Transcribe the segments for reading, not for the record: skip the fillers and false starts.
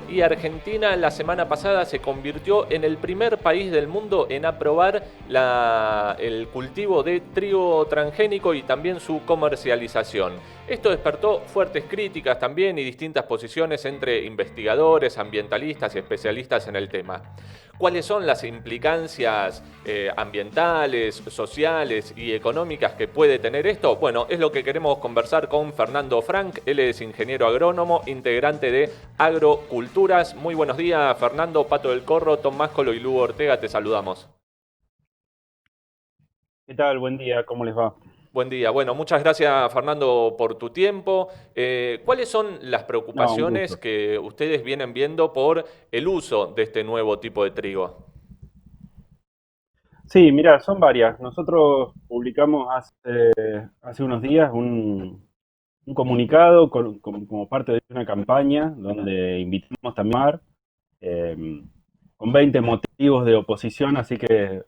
Y Argentina la semana pasada se convirtió en el primer país del mundo en aprobar el cultivo de trigo transgénico y también su comercialización. Esto despertó fuertes críticas también y distintas posiciones entre investigadores, ambientalistas y especialistas en el tema. ¿Cuáles son las implicancias ambientales, sociales y económicas que puede tener esto? Bueno, es lo que queremos conversar con Fernando Frank. Él es ingeniero agrónomo, integrante de Agroculturas. Muy buenos días, Fernando. Pato del Corro, Tom Máscolo y Lugo Ortega, te saludamos. ¿Qué tal? Buen día, ¿cómo les va? Buen día. Bueno, muchas gracias, Fernando, por tu tiempo. ¿Cuáles son las No, un preocupaciones gusto. que ustedes vienen viendo por el uso de este nuevo tipo de trigo? Sí, mira, son varias. Nosotros publicamos hace unos días un comunicado como parte de una campaña donde invitamos también a eh, con 20 motivos de oposición, así que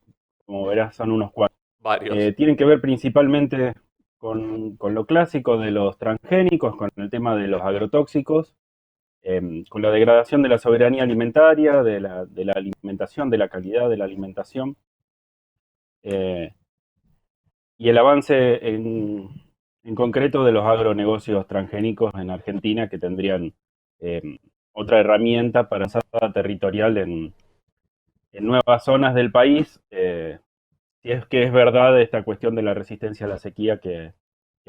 como verás son unos cuantos. Varios. Tienen que ver principalmente con lo clásico de los transgénicos, con el tema de los agrotóxicos, con la degradación de la soberanía alimentaria, de la alimentación, de la calidad de la alimentación, eh, y el avance en concreto de los agronegocios transgénicos en Argentina, que tendrían eh, otra herramienta para avanzada territorial en nuevas zonas del país, si es que es verdad esta cuestión de la resistencia a la sequía que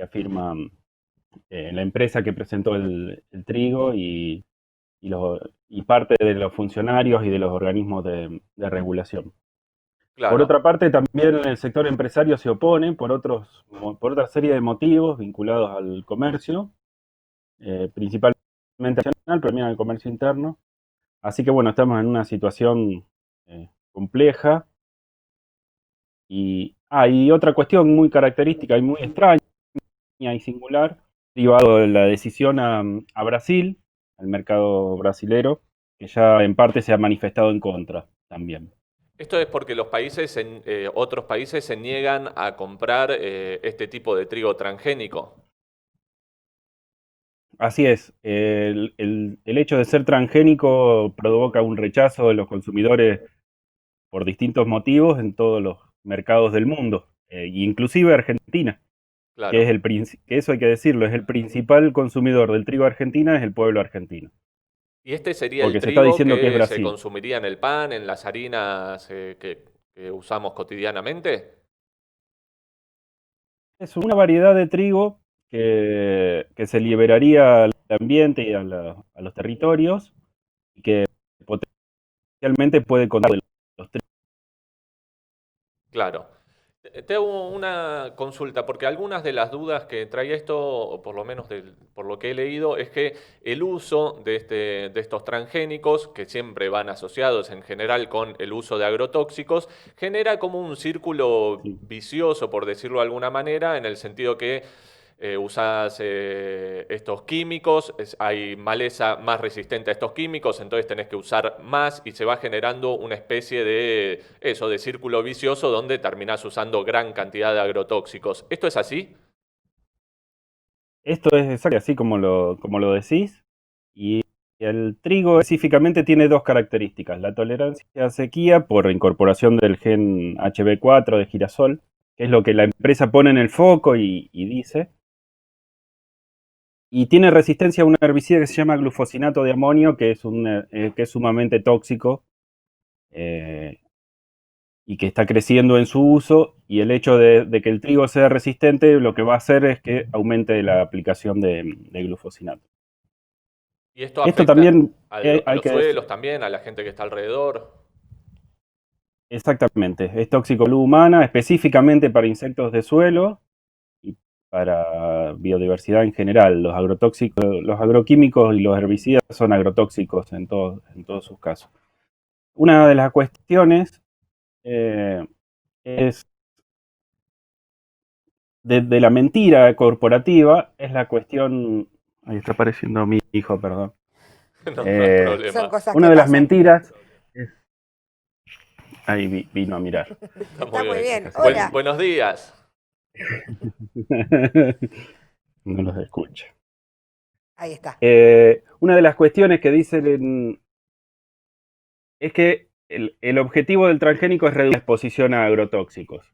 afirma la empresa que presentó el trigo y parte de los funcionarios y de los organismos de regulación. Por Claro. otra parte, también el sector empresario se opone por otra serie de motivos vinculados al comercio, principalmente nacional, pero también al comercio interno. Así que bueno, estamos en una situación compleja. Y otra cuestión muy característica y muy extraña y singular, derivado de la decisión a Brasil, al mercado brasilero, que ya en parte se ha manifestado en contra también. Esto es porque otros países se niegan a comprar este tipo de trigo transgénico. Así es, el hecho de ser transgénico provoca un rechazo de los consumidores por distintos motivos en todos los mercados del mundo, inclusive Argentina, que Claro. que eso hay que decirlo, es el principal consumidor del trigo argentina, es el pueblo argentino, ¿Y este sería el porque se está trigo diciendo que es que se Brasil. consumiría en el pan, en las harinas que usamos cotidianamente? Es una variedad de trigo que se liberaría al ambiente y a los territorios y que potencialmente puede contar los trigos. Claro. Te hago una consulta, porque algunas de las dudas que trae esto, o por lo menos por lo que he leído, es que el uso de estos transgénicos, que siempre van asociados en general con el uso de agrotóxicos, genera como un círculo Sí. vicioso, por decirlo de alguna manera, en el sentido que usas estos químicos, hay maleza más resistente a estos químicos, entonces tenés que usar más y se va generando una especie de eso, de círculo vicioso donde terminás usando gran cantidad de agrotóxicos. ¿Esto es así? Esto es exactamente así como lo decís. Y el trigo específicamente tiene dos características. La tolerancia a sequía por incorporación del gen HB4 de girasol, que es lo que la empresa pone en el foco y dice. Y tiene resistencia a un herbicida que se llama glufosinato de amonio, que es sumamente tóxico eh, y que está creciendo en su uso. Y el hecho de que el trigo sea resistente lo que va a hacer es que aumente la aplicación de glufosinato. Y esto Esto afecta también a hay los que decir, suelos también, a la gente que está alrededor. exactamente, es tóxico en la humana, específicamente para insectos de suelo y para biodiversidad en general. Los agrotóxicos, los agroquímicos y los herbicidas son agrotóxicos en todos sus casos. Una de las cuestiones eh, es de la mentira corporativa, es la cuestión. Ahí está apareciendo mi hijo, perdón. No, no hay Son problema. cosas Una que de las pasan. mentiras es. Ahí vino a mirar. Está muy Está muy bien. bien. Casi se Hola. ríe. Buenos días. No los escucha. Ahí está. Una de las cuestiones que dicen es que el objetivo del transgénico es reducir la exposición a agrotóxicos.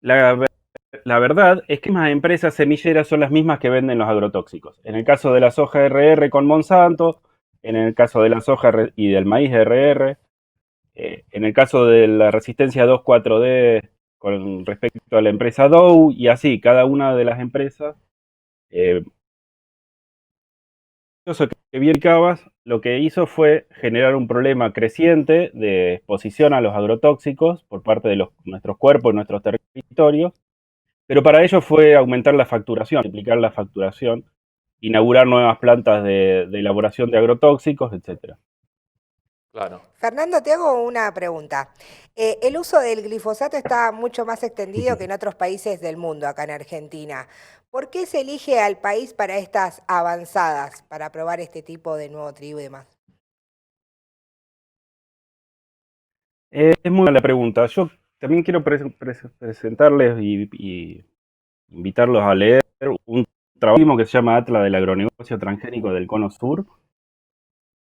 La verdad es que las empresas semilleras son las mismas que venden los agrotóxicos. En el caso de la soja RR con Monsanto, en el caso de la soja y del maíz RR, en el caso de la resistencia 2,4-D con respecto a la empresa Dow, y así, cada una de las empresas. Eso que bien Cabas lo que hizo fue generar un problema creciente de exposición a los agrotóxicos por parte de nuestros cuerpos y nuestros territorios, pero para ello fue aumentar la facturación, multiplicar la facturación, inaugurar nuevas plantas de elaboración de agrotóxicos, etcétera. Claro. Fernando, te hago una pregunta. El uso del glifosato está mucho más extendido que en otros países del mundo, acá en Argentina. ¿Por qué se elige al país para estas avanzadas, para probar este tipo de nuevo trigo y demás? Es muy buena la pregunta. Yo también quiero presentarles y invitarlos a leer un trabajo que se llama Atlas del Agronegocio Transgénico del Cono Sur,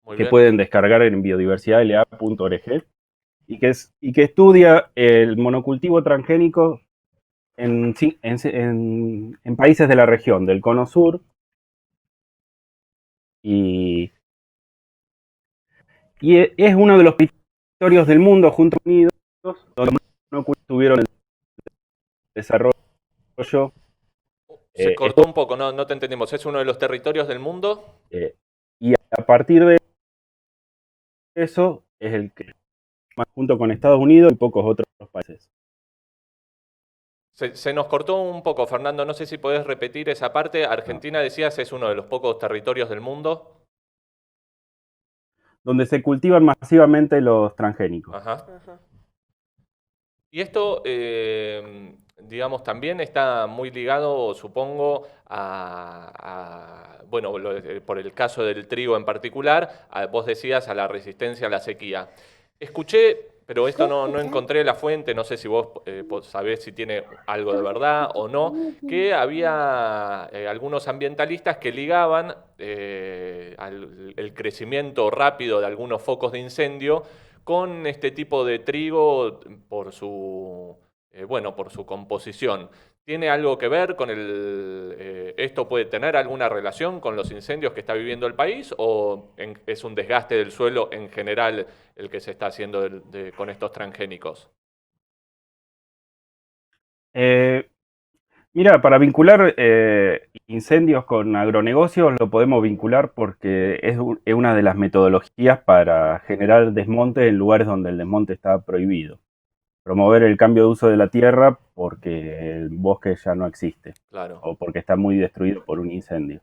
Muy que bien. pueden descargar en biodiversidadla.org, y que estudia el monocultivo transgénico en países de la región, del Cono Sur, y es uno de los territorios del mundo, junto a Estados Unidos, donde los monocultivos tuvieron el desarrollo. Se cortó un poco, no te entendimos. ¿Es uno de los territorios del mundo? Y a partir de eso es el que, junto con Estados Unidos y pocos otros países. Se nos cortó un poco, Fernando. No sé si podés repetir esa parte. Argentina, decías, es uno de los pocos territorios del mundo. Donde se cultivan masivamente los transgénicos. Ajá. Y esto, digamos, también está muy ligado, supongo, bueno, por el caso del trigo en particular, vos decías, a la resistencia a la sequía. Escuché, pero esto no encontré la fuente, no sé si vos sabés si tiene algo de verdad o no, que había algunos ambientalistas que ligaban el crecimiento rápido de algunos focos de incendio con este tipo de trigo por su, bueno, por su composición. ¿Tiene algo que ver con esto puede tener alguna relación con los incendios que está viviendo el país o es un desgaste del suelo en general el que se está haciendo con estos transgénicos? Mira, para vincular incendios con agronegocios lo podemos vincular porque es una de las metodologías para generar desmonte en lugares donde el desmonte está prohibido. Promover el cambio de uso de la tierra porque el bosque ya no existe. Claro. O porque está muy destruido por un incendio.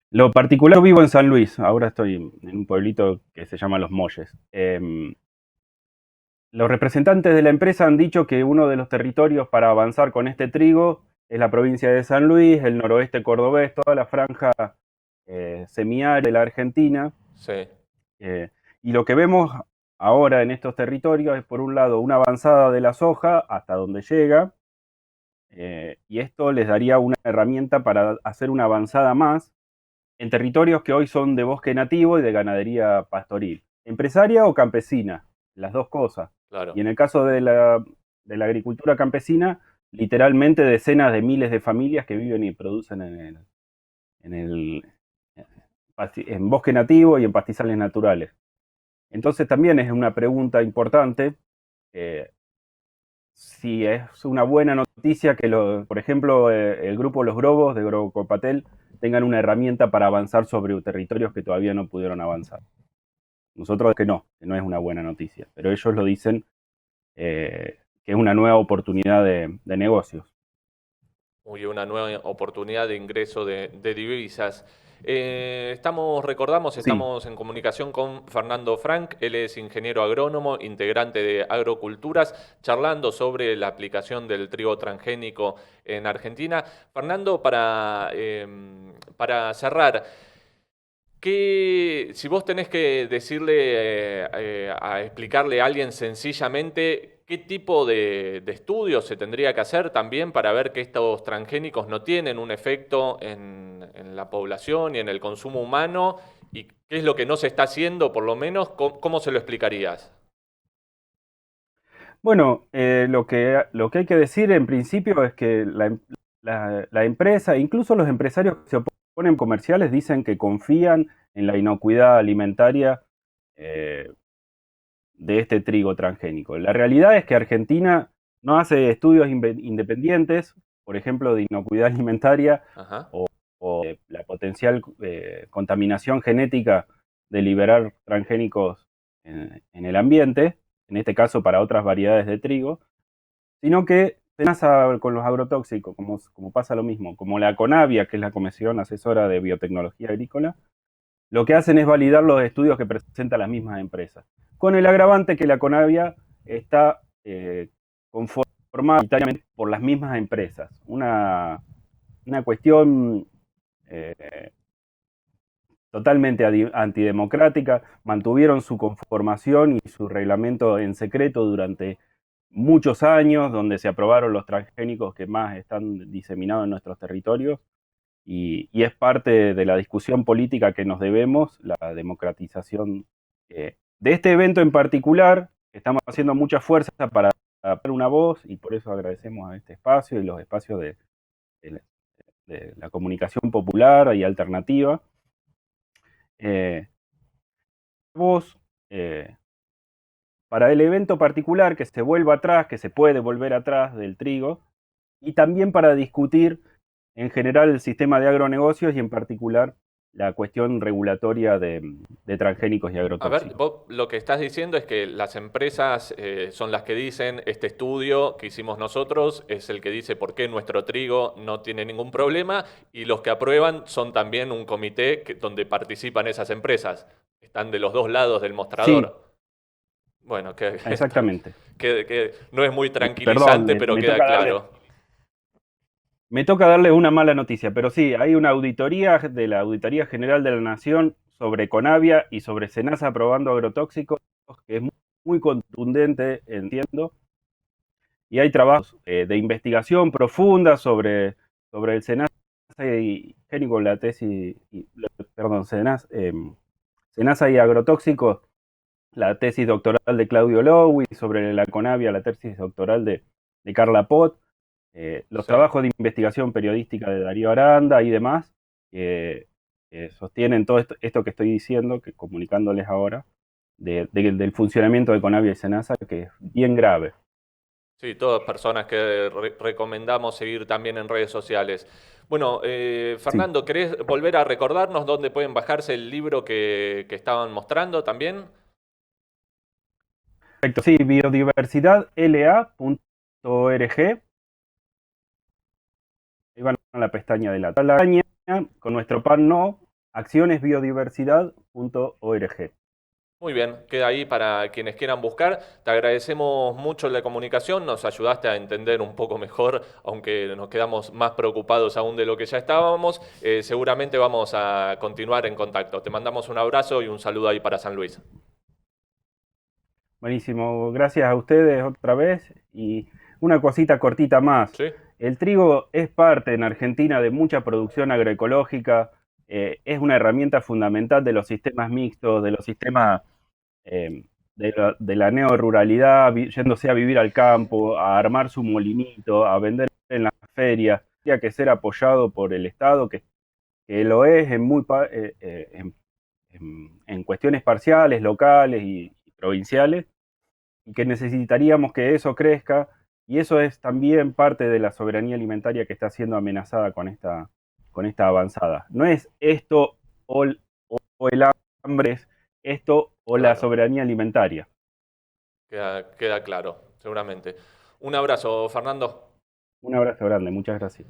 Lo particular, yo vivo en San Luis, ahora estoy en un pueblito que se llama Los Molles. Los representantes de la empresa han dicho que uno de los territorios para avanzar con este trigo es la provincia de San Luis, el noroeste cordobés, toda la franja semiárida de la Argentina. Sí. Y lo que vemos ahora en estos territorios es, por un lado, una avanzada de la soja hasta donde llega, y esto les daría una herramienta para hacer una avanzada más en territorios que hoy son de bosque nativo y de ganadería pastoril. Empresaria o campesina, las dos cosas. Claro. Y en el caso de la agricultura campesina, literalmente decenas de miles de familias que viven y producen en bosque nativo y en pastizales naturales. Entonces también es una pregunta importante si es una buena noticia que, por ejemplo, el grupo Los Grobos de Grobocopatel tengan una herramienta para avanzar sobre territorios que todavía no pudieron avanzar. Nosotros que no es una buena noticia, pero ellos lo dicen que es una nueva oportunidad de negocios. Uy, una nueva oportunidad de ingreso de divisas. Recordamos, estamos en comunicación con Fernando Frank, él es ingeniero agrónomo, integrante de Agroculturas, charlando sobre la aplicación del trigo transgénico en Argentina. Fernando, para cerrar, si vos tenés que decirle, a explicarle a alguien sencillamente ¿Qué tipo de estudios se tendría que hacer también para ver que estos transgénicos no tienen un efecto en la población y en el consumo humano? ¿Y qué es lo que no se está haciendo, por lo menos? ¿Cómo se lo explicarías? Bueno, lo que hay que decir en principio es que la empresa, incluso los empresarios que se oponen comerciales, dicen que confían en la inocuidad alimentaria eh, de este trigo transgénico. La realidad es que Argentina no hace estudios independientes, por ejemplo, de inocuidad alimentaria Ajá. o de la potencial contaminación genética de liberar transgénicos en el ambiente, en este caso para otras variedades de trigo, sino que SENASA con los agrotóxicos, como pasa lo mismo, como la CONAVIA, que es la Comisión Asesora de Biotecnología Agrícola, lo que hacen es validar los estudios que presentan las mismas empresas, con el agravante que la CONAVIA está conformada por las mismas empresas. Una cuestión totalmente antidemocrática, mantuvieron su conformación y su reglamento en secreto durante muchos años, donde se aprobaron los transgénicos que más están diseminados en nuestros territorios, y es parte de la discusión política que nos debemos, la democratización de este evento en particular. Estamos haciendo mucha fuerza para dar una voz, y por eso agradecemos a este espacio y los espacios de la comunicación popular y alternativa. Voz para el evento particular, que se vuelva atrás, que se puede volver atrás del trigo, y también para discutir en general el sistema de agronegocios y en particular la cuestión regulatoria de transgénicos y A ver, agrotóxicos. vos lo que estás diciendo es que las empresas son las que dicen, este estudio que hicimos nosotros es el que dice por qué nuestro trigo no tiene ningún problema, y los que aprueban son también un comité donde participan esas empresas. Están de los dos lados del Sí, mostrador. Bueno, exactamente. que no es muy Perdón, tranquilizante, pero queda claro. me toca darle una mala noticia, pero sí, hay una auditoría de la Auditoría General de la Nación sobre Conavia y sobre SENASA aprobando agrotóxicos, que es muy contundente, entiendo, y hay trabajos de investigación profunda sobre el SENASA y génico, la tesis, perdón, SENASA y agrotóxicos, la tesis doctoral de Claudio Lowy, sobre la Conavia, la tesis doctoral de Carla Pot, los Sí. trabajos de investigación periodística de Darío Aranda y demás, sostienen todo esto que estoy diciendo, que comunicándoles ahora, del funcionamiento de Conavia y SENASA, que es bien grave. Sí, todas personas que recomendamos seguir también en redes sociales. Bueno, Sí, Fernando, ¿querés volver a recordarnos dónde pueden bajarse el libro que estaban mostrando también? perfecto. Sí, biodiversidadla.org. Ahí van a la pestaña de la tabla con nuestro pan no, accionesbiodiversidad.org. Muy bien, queda ahí para quienes quieran buscar. Te agradecemos mucho la comunicación, nos ayudaste a entender un poco mejor, aunque nos quedamos más preocupados aún de lo que ya estábamos. Seguramente vamos a continuar en contacto. Te mandamos un abrazo y un saludo ahí para San Luis. Buenísimo, gracias a ustedes otra vez. Y una cosita cortita más. ¿Sí? El trigo es parte en Argentina de mucha producción agroecológica, es una herramienta fundamental de los sistemas mixtos, de los sistemas de la neoruralidad, yéndose a vivir al campo, a armar su molinito, a vender en las ferias. Tendría que ser apoyado por el Estado, que lo es en cuestiones parciales, locales y provinciales, y que necesitaríamos que eso crezca, y eso es también parte de la soberanía alimentaria que está siendo amenazada con esta avanzada. No es esto o el hambre, es esto o la Claro, soberanía alimentaria. queda claro, seguramente. Un abrazo, Fernando. Un abrazo grande, muchas gracias.